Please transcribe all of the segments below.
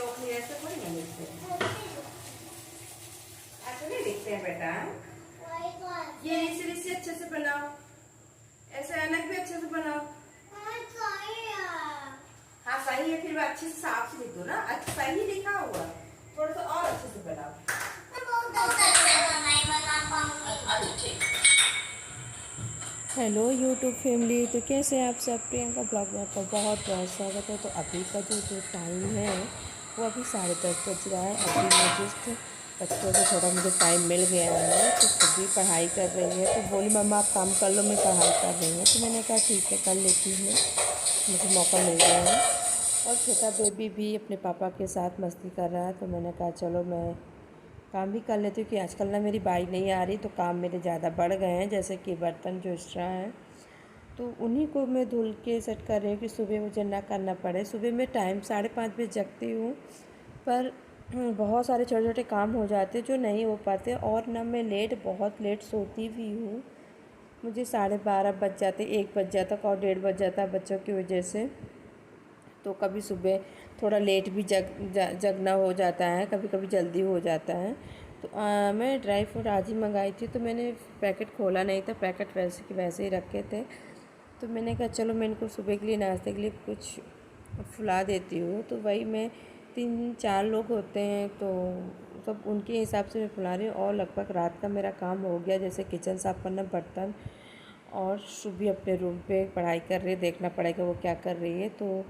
ओखली ऐसे थोड़ी ना लिखते हैं, ऐसे नहीं लिखते हैं बेटा। ये इसे अच्छे से बनाओ, ऐसे ऐनक भी अच्छे से बनाओ। हाँ सही है, फिर भी अच्छे से साफ से लिख दो ना। अच्छा सही लिखा हुआ, थोड़ा सा और अच्छे से बनाओ। हेलो यूट्यूब फैमिली, तो कैसे आप सब। प्रियंका ब्लॉग में आपका बहुत बहुत स्वागत है। तो अभी का जो टाइम है वो अभी 10:30 बज रहा है। अभी मैं जस्ट बच्चों को थोड़ा मुझे टाइम मिल गया है, तो सभी पढ़ाई कर रही है। तो बोली मम्मा आप काम कर लो, मैं पढ़ाई कर रही हूँ। तो मैंने कहा ठीक है कर लेती हूँ, मुझे मौका मिल गया है। और छोटा बेबी भी अपने पापा के साथ मस्ती कर रहा है, तो मैंने कहा चलो मैं काम भी कर लेती हूँ कि आजकल ना मेरी बाई नहीं आ रही, तो काम मेरे ज़्यादा बढ़ गए हैं। जैसे कि बर्तन जो एक्स्ट्रा हैं तो उन्हीं को मैं धुल के सेट कर रही हूँ कि सुबह मुझे ना करना पड़े। सुबह मैं टाइम 5:30 बजे जगती हूँ, पर बहुत सारे छोटे छोटे काम हो जाते जो नहीं हो पाते। और ना मैं बहुत लेट सोती भी हूँ। मुझे 12:30 बज जाते, 1 बज जाता और 1:30 बज जाता बच्चों की वजह से। तो कभी सुबह थोड़ा लेट भी जगना हो जाता है, कभी कभी जल्दी हो जाता है। तो मैं ड्राई फ्रूट आज ही मंगाई थी, तो मैंने पैकेट खोला नहीं था, पैकेट वैसे के वैसे ही रखे थे। तो मैंने कहा चलो मैं इनको सुबह के लिए नाश्ते के लिए कुछ फुला देती हूँ। तो वही मैं 3-4 लोग होते हैं, तो सब उनके हिसाब से मैं फुला रही हूँ। और लगभग रात का मेरा काम हो गया, जैसे किचन साफ़ करना, बर्तन। और सुबह अपने रूम पे पढ़ाई कर रही है, देखना पड़ेगा वो क्या कर रही है। तो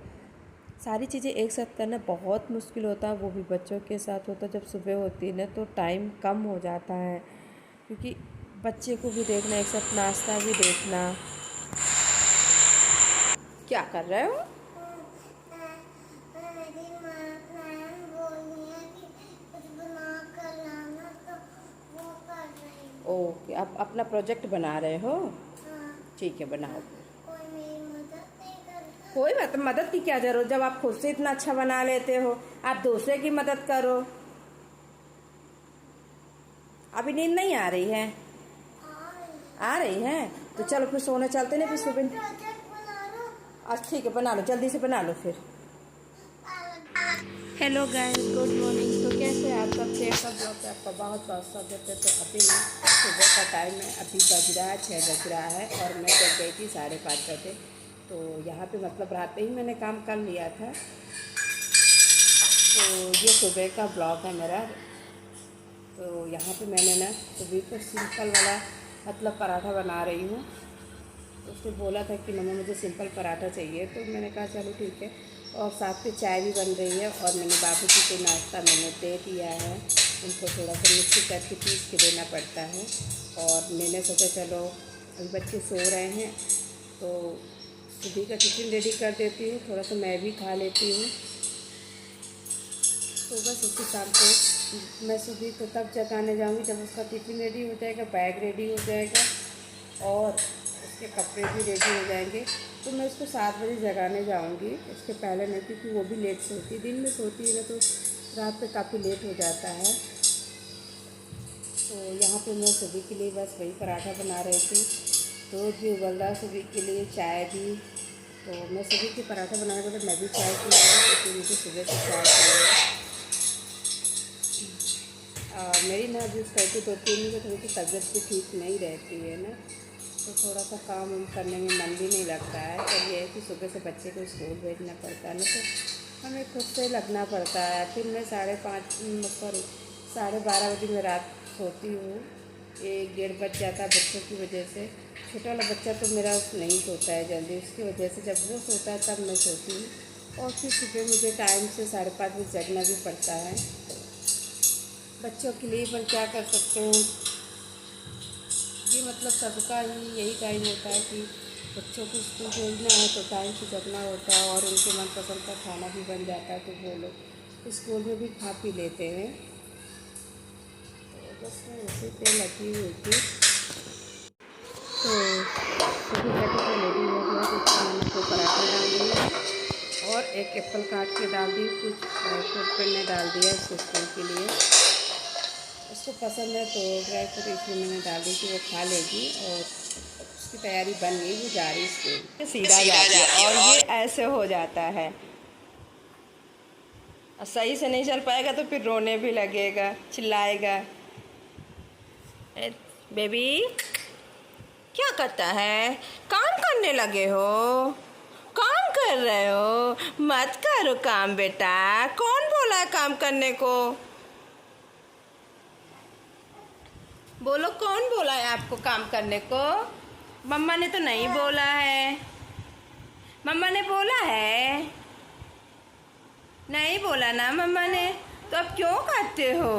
सारी चीज़ें एक साथ करना बहुत मुश्किल होता है, वो भी बच्चों के साथ होता है। जब सुबह होती है ना तो टाइम कम हो जाता है, क्योंकि बच्चे को भी देखना, एक साथ नाश्ता भी देखना। क्या कर रहे हो? ओके, आप अपना प्रोजेक्ट बना रहे हो? ठीक है बनाओ। कोई बात, मदद की क्या जरूरत, जब आप खुद से इतना अच्छा बना लेते हो आप दूसरे की मदद करो। अभी नींद नहीं आ रही है? आ रही है तो चलो फिर सोने चलते ना, फिर सुबह। अच्छा ठीक है बना लो, जल्दी से बना लो फिर। Hello guys, good morning. तो कैसे आप सब थे? सब ब्लॉग पे आपका बहुत बहुत स्वागत है। तो अभी ना सुबह का टाइम है, अभी बज रहा है 6 बज रहा है, और मैं जग गई थी 5:30 बजे। तो यहाँ पे मतलब रात ही मैंने काम कर लिया था। तो ये सुबह का ब्लॉग है मेरा। तो यहाँ पे मैंने ना सुबह को सिंपल वाला मतलब पराठा बना रही हूँ। तो उसने बोला था कि मम्मा मुझे सिंपल पराठा चाहिए, तो मैंने कहा चलो ठीक है। और साथ में चाय भी बन रही है, और मैंने बाबूजी को नाश्ता मैंने दे दिया है। उनको थोड़ा सा मिक्सी करके पीस के देना पड़ता है। और मैंने सोचा चलो अभी बच्चे सो रहे हैं, तो सुबह का टिफ़िन रेडी कर देती हूँ, थोड़ा सा मैं भी खा लेती हूँ। तो बस उसी शाम को मैं सुबह को तब जगाने जाऊँगी जब उसका टिफ़िन रेडी हो जाएगा, बैग रेडी हो जाएगा, और उसके कपड़े भी रेडी हो जाएंगे। तो मैं उसको 7 बजे जगाने जाऊंगी, इसके पहले नहीं, क्योंकि वो भी लेट सोती है। दिन में सोती है ना तो रात पे काफ़ी लेट हो जाता है। तो यहाँ पे मैं सुबह के लिए बस वही पराठा बना रही थी। दूध भी उबल रहा सुबह के लिए, चाय भी। तो मैं सुबह के पराठा बनाने के बाद मैं भी चाय पी रही हूँ, क्योंकि मुझे सुबह से चाय चाहिए। मेरी ना जिस कहती 2-3 दिन से थोड़ी सी तबीयत भी ठीक नहीं रहती है ना, तो थोड़ा सा काम करने में मन भी नहीं लगता है। तो ये है कि सुबह से बच्चे को स्कूल भेजना पड़ता है ना, तो हमें खुद से लगना पड़ता है। फिर मैं 12:30 बजे मैं रात सोती हूँ। 1-1:30 बज जाता है बच्चों की वजह से। छोटा वाला बच्चा तो मेरा नहीं सोता है जल्दी, उसकी वजह से जब वो सोता है तब मैं सोती हूँ। और फिर सुबह मुझे टाइम से 5:30 बजे जगना भी पड़ता है बच्चों के लिए। पर क्या कर सकते हैं, ये मतलब सबका ही यही टाइम होता है कि बच्चों को स्कूल भेजना है तो टाइम से जगना होता है, और उनके मनपसंद का खाना भी बन जाता है, तो वो लोग स्कूल में भी खा पी लेते हैं। तो बस मैं उसी पे लगी हुई थी। तो सभी का टिफिन रेडी हो गया, तो उसमें मैंने 2 पराठे डाल दिए और एक एप्पल काट के डाल दी, कुछ ड्राई फ्रूट मैंने डाल दिया इसको स्कूल के लिए। उसको पसंद है तो ड्राई फ्रूट इसलिए मैंने डाल दी कि वो खा लेगी। और उसकी तैयारी बन गई, वो जा रही स्कूल, सीधा जाती है। और ये ऐसे हो जाता है, और सही से नहीं चल पाएगा तो फिर रोने भी लगेगा, चिल्लाएगा। बेबी क्या करता है? काम करने लगे हो? काम कर रहे हो? मत करो काम बेटा। कौन बोला है काम करने को? बोलो, कौन बोला है आपको काम करने को? मम्मा ने तो नहीं बोला है। मम्मा ने बोला है? नहीं बोला ना मम्मा ने, तो अब क्यों करते हो?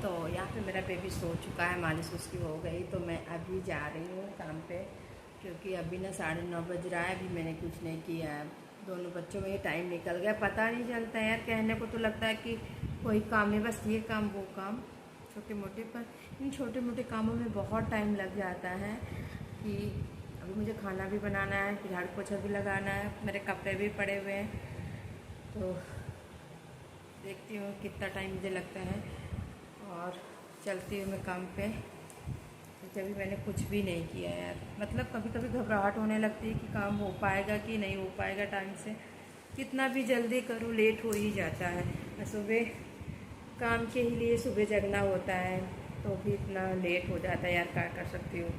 तो यहाँ पे मेरा बेबी सो चुका है, मालिश उसकी हो गई, तो मैं अभी जा रही हूँ काम पे, क्योंकि अभी ना 9:30 बज रहा है, अभी मैंने कुछ नहीं किया है। दोनों बच्चों में ये टाइम निकल गया, पता नहीं चलता है यार। कहने को तो लगता है कि कोई काम नहीं, बस ये काम वो काम, छोटे मोटे, पर इन छोटे मोटे कामों में बहुत टाइम लग जाता है। कि अभी मुझे खाना भी बनाना है, फिर झाड़ू पोछा भी लगाना है, मेरे कपड़े भी पड़े हुए हैं, तो देखती हूँ कितना टाइम मुझे लगता है और चलती हूँ मैं काम पे। तो अभी मैंने कुछ भी नहीं किया यार, मतलब कभी कभी घबराहट होने लगती है कि काम हो पाएगा कि नहीं हो पाएगा टाइम से। कितना भी जल्दी करूँ लेट हो ही जाता है। मैं सुबह काम के ही लिए सुबह जगना होता है, तो भी इतना लेट हो जाता है यार, क्या कर सकती हूँ।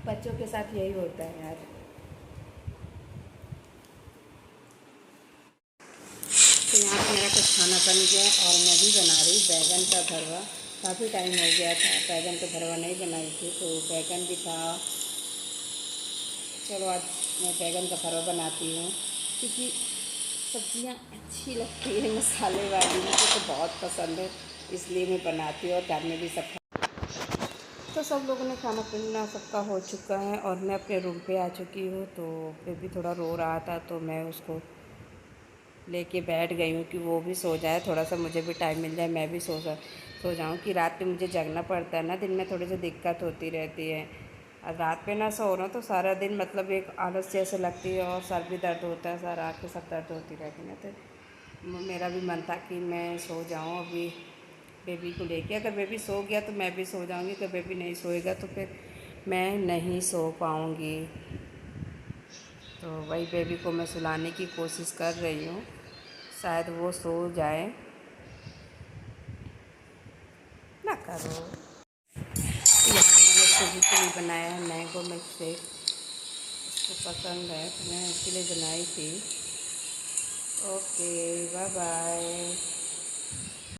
बच्चों के साथ यही होता है यार। तो यहाँ पे मेरा कुछ खाना बन गया और मैं भी बना रही बैगन का भरवा। काफ़ी टाइम हो गया था बैगन का भरवा नहीं बनाई थी, तो बैगन भी था। चलो आज मैं बैगन का भरवा बनाती हूँ, क्योंकि सब्जियाँ अच्छी लगती है मसाले वाली, मुझे तो बहुत पसंद है, इसलिए मैं बनाती हूँ और घर में भी सब। तो सब लोगों ने खाना पीना सबका हो चुका है और मैं अपने रूम पे आ चुकी हूँ। तो बेबी थोड़ा रो रहा था, तो मैं उसको लेके बैठ गई हूँ कि वो भी सो जाए, थोड़ा सा मुझे भी टाइम मिल जाए, मैं भी सो जाऊँ। कि रात पे मुझे जगना पड़ता है ना, दिन में थोड़ी सी दिक्कत होती रहती है। और रात पे ना सो ना तो सारा दिन मतलब एक आलस जैसे लगती है और सर भी दर्द होता है, सर आँख सब दर्द होती रहती है। तो मेरा भी मन था कि मैं सो जाऊँ अभी बेबी को लेके। अगर बेबी सो गया तो मैं भी सो जाऊँगी, अगर बेबी नहीं सोएगा तो फिर मैं नहीं सो पाऊँगी। तो वही बेबी को मैं सुलाने की कोशिश कर रही हूँ, शायद वो सो जाए ना। करो यहाँ पे मैंने सुबह के लिए बनाया है मैंगो मिल्क शेक, उसको पसंद है तो मैं उसके लिए बनाई थी। Okay, bye bye.